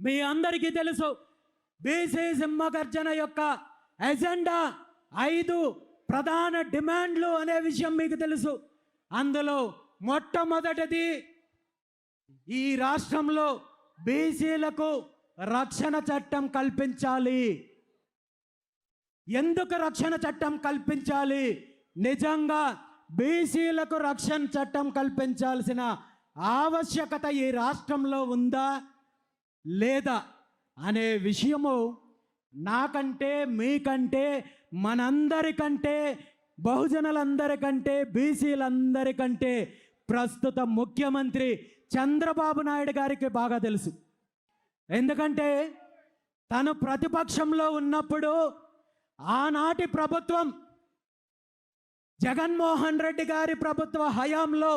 మీ అందరికీ తెలుసు బీసీ సింహగర్జన యొక్క ఎజెండా 5 ప్రధాన డిమాండ్లు అనే విషయం మీకు తెలుసు. అందులో మొట్టమొదటిది ఈ రాష్ట్రంలో బీసీలకు రక్షణ చట్టం కల్పించాలి. ఎందుకు రక్షణ చట్టం కల్పించాలి? నిజంగా బీసీలకు రక్షణ చట్టం కల్పించాల్సిన ఆవశ్యకత ఈ రాష్ట్రంలో ఉందా లేదా అనే విషయము నాకంటే మీకంటే మనందరికంటే బహుజనులందరికంటే బీసీలందరికంటే ప్రస్తుత ముఖ్యమంత్రి చంద్రబాబు నాయుడు గారికి బాగా తెలుసు. ఎందుకంటే తను ప్రతిపక్షంలో ఉన్నప్పుడు ఆనాటి ప్రభుత్వం జగన్మోహన్ రెడ్డి గారి ప్రభుత్వ హయాంలో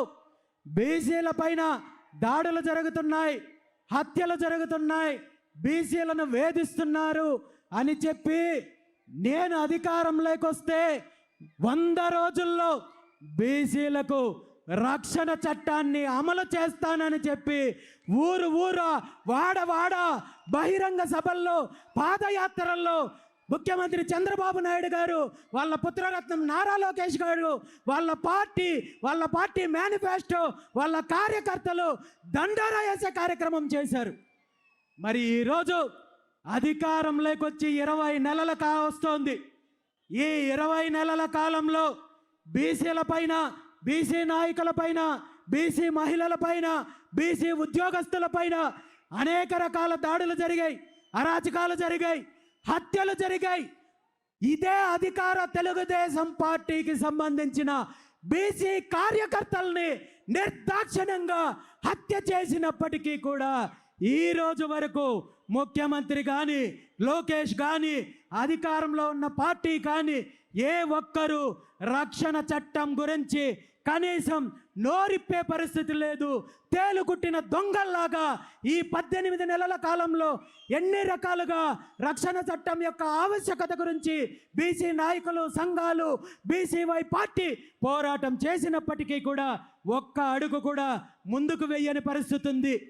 బీసీల పైన దాడులు జరుగుతున్నాయి, హత్యలు జరుగుతున్నాయి, బీసీలను వేధిస్తున్నారు అని చెప్పి నేను అధికారంలోకి వస్తే 100 రోజుల్లో బీసీలకు రక్షణ చట్టాన్ని అమలు చేస్తానని చెప్పి ఊరు వాడ బహిరంగ సభల్లో పాదయాత్రల్లో ముఖ్యమంత్రి చంద్రబాబు నాయుడు గారు, వాళ్ళ పుత్రరత్నం నారా లోకేష్ గారు, వాళ్ళ పార్టీ మేనిఫెస్టో, వాళ్ళ కార్యకర్తలు దండోరా వేసే కార్యక్రమం చేశారు. మరి ఈరోజు అధికారంలోకి వచ్చి 20 నెలలు కావస్తోంది. ఈ 20 నెలల కాలంలో బీసీల పైన, బీసీ నాయకుల పైన, బీసీ మహిళల పైన, బీసీ ఉద్యోగస్తుల పైన అనేక రకాల దాడులు జరిగాయి, అరాచకాలు జరిగాయి, హత్యలు జరిగాయి. ఇదే అధికార తెలుగుదేశం పార్టీకి సంబంధించిన బీసీ కార్యకర్తల్ని నిర్దాక్షిణ్యంగా హత్య చేసినప్పటికీ కూడా ఈ రోజు వరకు ముఖ్యమంత్రి కానీ, లోకేష్ కానీ, అధికారంలో ఉన్న పార్టీ కానీ ఏ ఒక్కరూ రక్షణ చట్టం గురించి కనీసం నోరిప్పే పరిస్థితి లేదు. తేలుకుట్టిన దొంగల్లాగా ఈ 18 నెలల కాలంలో ఎన్ని రకాలుగా రక్షణ చట్టం యొక్క ఆవశ్యకత గురించి బీసీ నాయకులు, సంఘాలు, బీసీవై పార్టీ పోరాటం చేసినప్పటికీ కూడా ఒక్క అడుగు కూడా ముందుకు వెయ్యని పరిస్థితి ఉంది.